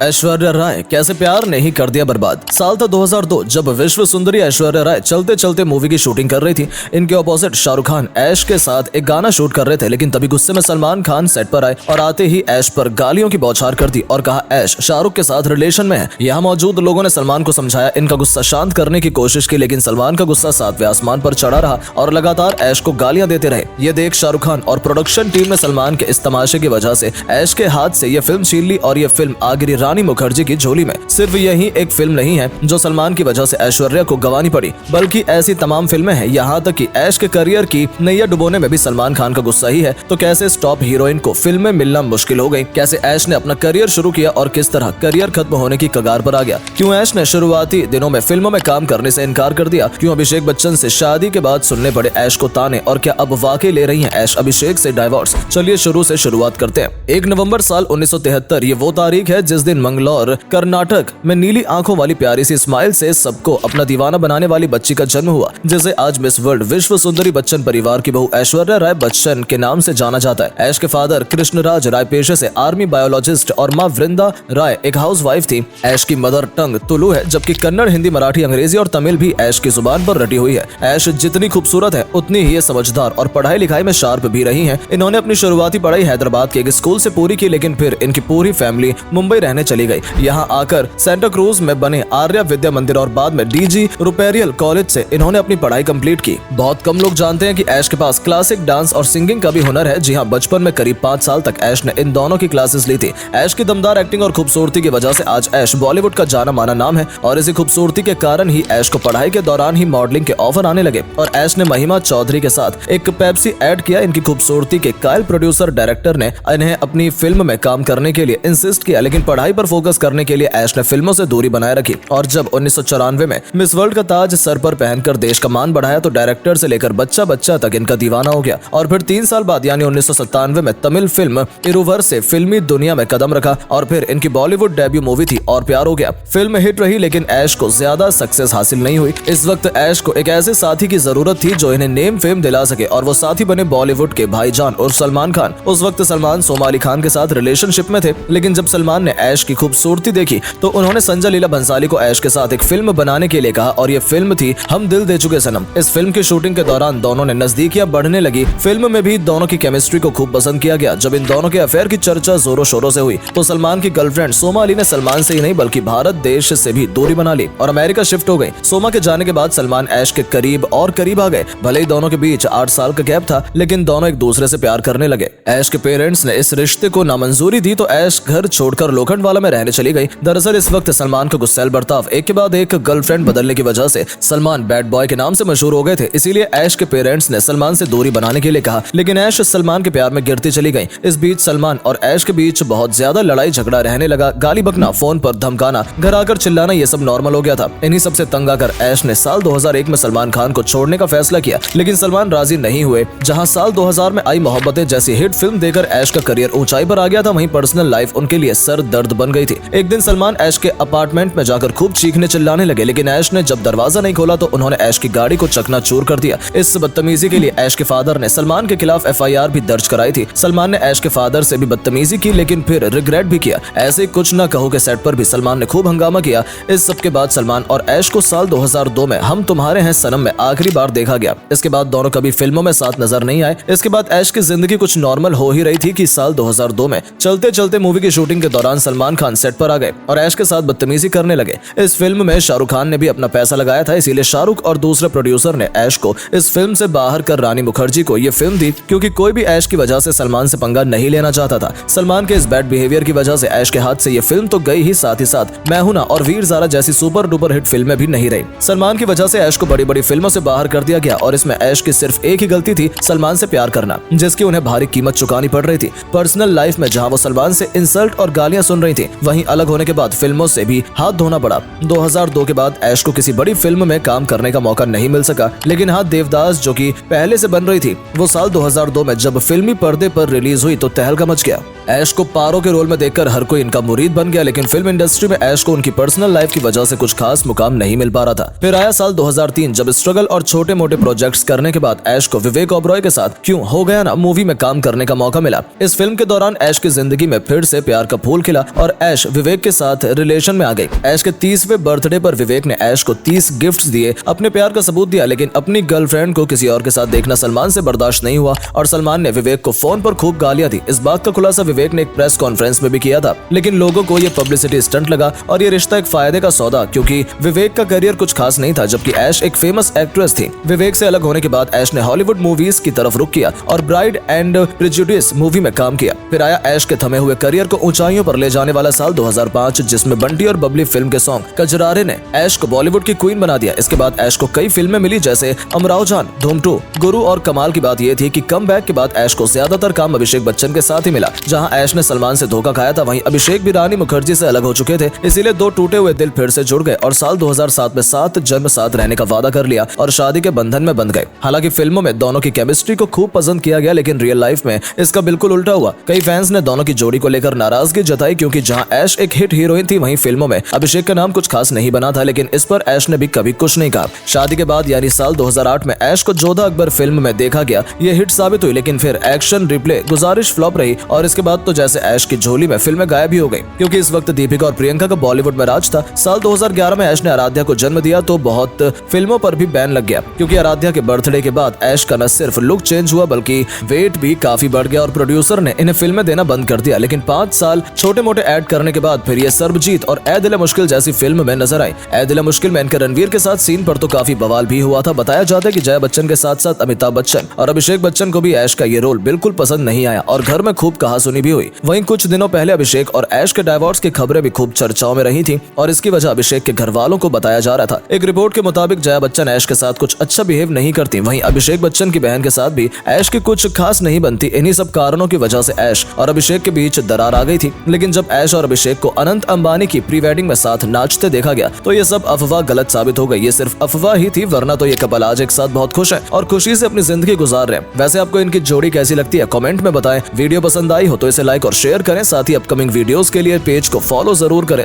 ऐश्वर्या राय कैसे प्यार ने ही कर दिया बर्बाद। साल था 2002 जब विश्व सुंदरी ऐश्वर्या राय चलते चलते मूवी की शूटिंग कर रही थी। इनके ऑपोजिट शाहरुख खान ऐश के साथ एक गाना शूट कर रहे थे, लेकिन तभी गुस्से में सलमान खान सेट पर आए और आते ही ऐश पर गालियों की बौछार कर दी और कहा ऐश शाहरुख के साथ रिलेशन में है। यहाँ मौजूद लोगों ने सलमान को समझाया, इनका गुस्सा शांत करने की कोशिश की, लेकिन सलमान का गुस्सा सातवें आसमान पर चढ़ा रहा और लगातार ऐश को गालियां देते रहे। ये देख शाहरुख खान और प्रोडक्शन टीम ने सलमान के इस तमाशे की वजह से ऐश के हाथ से ये फिल्म छीन ली और ये फिल्म आ गिरी रानी मुखर्जी की झोली में। सिर्फ यही एक फिल्म नहीं है जो सलमान की वजह से ऐश्वर्या को गंवानी पड़ी, बल्कि ऐसी तमाम फिल्में हैं। यहाँ तक कि ऐश के करियर की नैया डुबोने में भी सलमान खान का गुस्सा ही है। तो कैसे इस टॉप हीरोइन को फिल्में मिलना मुश्किल हो गई, कैसे ऐश ने अपना करियर शुरू किया और किस तरह करियर खत्म होने की कगार पर आ गया, क्यों ऐश ने शुरुआती दिनों में फिल्मों में काम करने से इनकार कर दिया, क्यों अभिषेक बच्चन से शादी के बाद सुनने पड़े ऐश को ताने, और क्या अब वाकई ले रही है ऐश अभिषेक से डाइवोर्स। चलिए शुरू से शुरुआत करते हैं। 1 नवंबर साल 1973 ये वो तारीख है जिस दिन मंगलौर कर्नाटक में नीली आंखों वाली प्यारी सी स्माइल से सबको अपना दीवाना बनाने वाली बच्ची का जन्म हुआ, जिसे आज मिस वर्ल्ड विश्व सुंदरी बच्चन परिवार की बहू ऐश्वर्या राय बच्चन के नाम से जाना जाता है। ऐश के फादर कृष्णराज राय पेशे से आर्मी बायोलॉजिस्ट और माँ वृंदा राय एक हाउसवाइफ थी। ऐश की मदर टंग तुलु है, जबकि कन्नड़, हिंदी, मराठी, अंग्रेजी और तमिल भी ऐश की जुबान पर रटी हुई है। ऐश जितनी खूबसूरत है उतनी ही समझदार और पढ़ाई लिखाई में शार्प भी रही है। इन्होंने अपनी शुरुआती पढ़ाई हैदराबाद के एक स्कूल से पूरी की, लेकिन फिर इनकी पूरी फैमिली मुंबई रहने चली गई। यहाँ आकर सेंटा क्रूज में बने आर्या विद्या मंदिर और बाद में डीजी रुपेरियल कॉलेज से इन्होंने अपनी पढ़ाई कंप्लीट की। बहुत कम लोग जानते हैं कि ऐश के पास क्लासिक डांस और सिंगिंग का भी हुनर है। जी हाँ, बचपन में करीब 5 साल तक ऐश ने इन दोनों की क्लासेस ली थी। ऐश की दमदार एक्टिंग और खूबसूरती की वजह से आज ऐश बॉलीवुड का जाना माना नाम है और इसी खूबसूरती के कारण ही ऐश को पढ़ाई के दौरान ही मॉडलिंग के ऑफर आने लगे और ऐश ने महिमा चौधरी के साथ एक पेप्सी ऐड किया। इनकी खूबसूरती के कायल प्रोड्यूसर डायरेक्टर ने इन्हें अपनी फिल्म में काम करने के लिए इंसिस्ट किया, लेकिन पढ़ाई पर फोकस करने के लिए ऐश ने फिल्मों से दूरी बनाए रखी। और जब 1994 में मिस वर्ल्ड का ताज सर पर पहनकर देश का मान बढ़ाया तो डायरेक्टर से लेकर बच्चा बच्चा तक इनका दीवाना हो गया। और फिर 3 साल बाद यानी 1997 में तमिल फिल्म इरुवर से फिल्मी दुनिया में कदम रखा और फिर इनकी बॉलीवुड डेब्यू मूवी थी और प्यार हो गया। फिल्म हिट रही, लेकिन ऐश को ज्यादा सक्सेस हासिल नहीं हुई। इस वक्त ऐश को एक ऐसे साथी की जरूरत थी जो इन्हें नेम फेम दिला सके और वो साथी बने बॉलीवुड के भाईजान और सलमान खान। उस वक्त सलमान सोमा अली खान के साथ रिलेशनशिप में थे, लेकिन जब सलमान ने ऐश की खूबसूरती देखी तो उन्होंने संजय लीला भंसाली को ऐश के साथ एक फिल्म बनाने के लिए कहा और ये फिल्म थी हम दिल दे चुके सनम। इस फिल्म की शूटिंग के दौरान दोनों ने नजदीकियां बढ़ने लगी। फिल्म में भी दोनों की केमिस्ट्री को खूब पसंद किया गया। जब इन दोनों के अफेयर की चर्चा जोरों शोरों से हुई तो सलमान की गर्लफ्रेंड सोमा अली ने सलमान से ही नहीं बल्कि भारत देश से भी दूरी बना ली और अमेरिका शिफ्ट हो गई। सोमा के जाने के बाद सलमान ऐश के करीब और करीब आ गए। भले ही दोनों के बीच 8 साल का गैप था, लेकिन दोनों एक दूसरे से प्यार करने लगे। ऐश के पेरेंट्स ने इस रिश्ते को नामंजूरी दी तो ऐश घर छोड़कर लोखंडवाला में रहने चली गई। दरअसल इस वक्त सलमान का गुस्सैल बर्ताव, एक के बाद एक गर्लफ्रेंड बदलने की वजह से सलमान बैड बॉय के नाम से मशहूर हो गए थे। इसीलिए ऐश के पेरेंट्स ने सलमान से दूरी बनाने के लिए कहा, लेकिन ऐश सलमान के प्यार में गिरती चली गई। इस बीच सलमान और ऐश के बीच बहुत ज्यादा लड़ाई झगड़ा रहने लगा। गाली बकना, फोन पर धमकाना, घर आकर चिल्लाना, ये सब नॉर्मल हो गया था। इन्हीं सबसे तंग आकर ऐश ने साल 2001 में सलमान खान को छोड़ने का फैसला किया, लेकिन सलमान राजी नहीं हुए। जहां साल 2000 में आई मोहब्बतें जैसी हिट फिल्म देकर ऐश का करियर ऊंचाई पर आ गया था, वहीं पर्सनल लाइफ उनके लिए सर दर्द बन गई थी। एक दिन सलमान ऐश के अपार्टमेंट में जाकर खूब चीखने चिल्लाने लगे, लेकिन ऐश ने जब दरवाजा नहीं खोला तो उन्होंने ऐश की गाड़ी को चकनाचूर कर दिया। इस बदतमीजी के लिए ऐश के फादर ने सलमान के खिलाफ FIR भी दर्ज कराई थी। सलमान ने ऐश के फादर से भी बदतमीजी की, लेकिन फिर रिग्रेट भी किया। ऐसे कुछ न कहो के सेट पर भी सलमान ने खूब हंगामा किया। इस सब के बाद सलमान और ऐश को साल 2002 में हम तुम्हारे हैं सनम में आखिरी बार देखा गया। इसके बाद दोनों कभी फिल्मों में साथ नजर नहीं आए। इसके बाद ऐश की जिंदगी कुछ नॉर्मल हो ही रही थी कि साल 2002 में चलते चलते मूवी की शूटिंग के दौरान सलमान खान सेट पर आ गए और ऐश के साथ बदतमीजी करने लगे। इस फिल्म में शाहरुख खान ने भी अपना पैसा लगाया था, इसीलिए शाहरुख और दूसरे प्रोड्यूसर ने ऐश को इस फिल्म से बाहर कर रानी मुखर्जी को ये फिल्म दी, क्योंकि कोई भी ऐश की वजह से सलमान से पंगा नहीं लेना चाहता था। सलमान के इस बैड बिहेवियर की वजह से ऐश के हाथ से ये फिल्म तो गई ही, साथ ही साथ मैं हूं ना और वीर ज़ारा जैसी सुपर डुपर हिट फिल्में भी नहीं रही। सलमान की वजह से ऐश को बड़ी बड़ी फिल्मों से बाहर कर दिया गया और इसमें ऐश की सिर्फ एक ही गलती थी, सलमान से प्यार करना, जिसकी उन्हें भारी कीमत चुकानी पड़ रही थी। पर्सनल लाइफ में जहाँ वो सलमान से इंसल्ट और गालियां सुन रही थी, वहीं अलग होने के बाद फिल्मों से भी हाथ धोना पड़ा। 2002 के बाद ऐश को किसी बड़ी फिल्म में काम करने का मौका नहीं मिल सका, लेकिन हाँ देवदास जो कि पहले से बन रही थी वो साल 2002 में जब फिल्मी पर्दे पर रिलीज हुई तो तहलका मच गया। ऐश को पारो के रोल में देखकर हर कोई इनका मुरीद बन गया, लेकिन फिल्म इंडस्ट्री में ऐश को उनकी पर्सनल लाइफ की वजह से कुछ खास मुकाम नहीं मिल पा रहा था। फिर आया साल 2003 जब स्ट्रगल और छोटे मोटे प्रोजेक्ट्स करने के बाद ऐश को विवेक ओबरॉय के साथ क्यों हो गया ना मूवी में काम करने का मौका मिला। इस फिल्म के दौरान ऐश की जिंदगी में फिर से प्यार का फूल खिला और ऐश विवेक के साथ रिलेशन में आ गई। ऐश के 30वें बर्थडे पर विवेक ने ऐश को 30 गिफ्ट्स दिए, अपने प्यार का सबूत दिया, लेकिन अपनी गर्लफ्रेंड को किसी और के साथ देखना सलमान से बर्दाश्त नहीं हुआ और सलमान ने विवेक को फोन पर खूब गालियां दी। इस बात का खुलासा विवेक ने एक प्रेस कॉन्फ्रेंस में भी किया था, लेकिन लोगों को ये पब्लिसिटी स्टंट लगा और ये रिश्ता एक फायदे का सौदा, क्योंकि विवेक का करियर कुछ खास नहीं था जबकि ऐश एक फेमस एक्ट्रेस थी। विवेक से अलग होने के बाद ऐश ने हॉलीवुड मूवीज की तरफ रुख किया और ब्राइड एंड प्रेजुडिस मूवी में काम किया। फिर आया ऐश के थमे हुए करियर को ऊंचाइयों पर ले जाने वाला साल 2005 जिसमें बंटी और बबली फिल्म के सॉन्ग कजरारे ने ऐश को बॉलीवुड की क्वीन बना दिया। इसके बाद ऐश को कई फिल्में मिली जैसे अमराव जान, धूम 2, गुरु और कमाल की बात यह थी कि कम बैक के बाद ऐश को ज्यादातर काम अभिषेक बच्चन के साथ ही मिला। जहां ऐश ने सलमान से धोखा खाया था वहीं अभिषेक भी रानी मुखर्जी से अलग हो चुके थे, इसीलिए दो टूटे हुए दिल फिर से जुड़ गए और साल 2007 में 7 जन्म साथ रहने का वादा कर लिया और शादी के बंधन में बंध गए। हालांकि फिल्मों में दोनों की केमिस्ट्री को खूब पसंद किया गया, लेकिन रियल लाइफ में इसका बिल्कुल उल्टा हुआ। कई फैंस ने दोनों की जोड़ी को लेकर नाराजगी जताई क्योंकि जहां ऐश एक हिट हीरोइन थी वहीं फिल्मों में अभिषेक का नाम कुछ खास नहीं बना था, लेकिन इस पर ऐश ने भी कभी कुछ नहीं कहा। शादी के बाद यानी साल 2008 में ऐश को जोधा अकबर फिल्म में देखा गया, ये हिट साबित हुई, लेकिन फिर एक्शन रिप्ले गुजारिश फ्लॉप रही और इसके बाद तो जैसे ऐश की झोली में फिल्में गायब ही हो गई क्योंकि इस वक्त दीपिका और प्रियंका का बॉलीवुड में राज था। साल 2011 में ऐश ने आराध्या को जन्म दिया तो बहुत फिल्मों पर भी बैन लग गया क्योंकि आराध्या के बर्थडे के बाद ऐश का न सिर्फ लुक चेंज हुआ बल्कि वेट भी काफी बढ़ गया और प्रोड्यूसर ने इन्हें फिल्में देना बंद कर दिया। लेकिन 5 साल छोटे मोटे ऐड करने के बाद फिर ये सर्वजीत और ऐ दिल मुश्किल जैसी फिल्म में नजर आई। ऐ दिल मुश्किल में इनके रणवीर के साथ सीन पर तो काफी बवाल भी हुआ था। बताया जाता है कि जया बच्चन के साथ साथ अमिताभ बच्चन और अभिषेक बच्चन को भी ऐश का ये रोल बिल्कुल पसंद नहीं आया और घर में खूब कहासुनी भी हुई। वहीं कुछ दिनों पहले अभिषेक और ऐश के डाइवोर्स की खबरें भी खूब चर्चाओं में रही थी और इसकी वजह अभिषेक के घर वालों को बताया जा रहा था। एक रिपोर्ट के मुताबिक जया बच्चन ऐश के साथ कुछ अच्छा बिहेव नहीं करती, वहीं अभिषेक बच्चन की बहन के साथ भी ऐश की कुछ खास नहीं बनती। इन्हीं सब कारणों की वजह से ऐश और अभिषेक के बीच दरार आ गई थी। लेकिन जब ऐश और अभिषेक को अनंत अंबानी की प्री वेडिंग में साथ नाचते देखा गया तो ये सब अफवाह गलत साबित हो गई। ये सिर्फ अफवाह ही थी, वरना तो ये कपल आज एक साथ बहुत खुश है और खुशी से अपनी जिंदगी गुजार रहे हैं। वैसे आपको इनकी जोड़ी कैसी लगती है कमेंट में बताएं। वीडियो पसंद आई हो तो इसे लाइक और शेयर करें, साथ ही अपकमिंग वीडियोस के लिए पेज को फॉलो जरूर करें।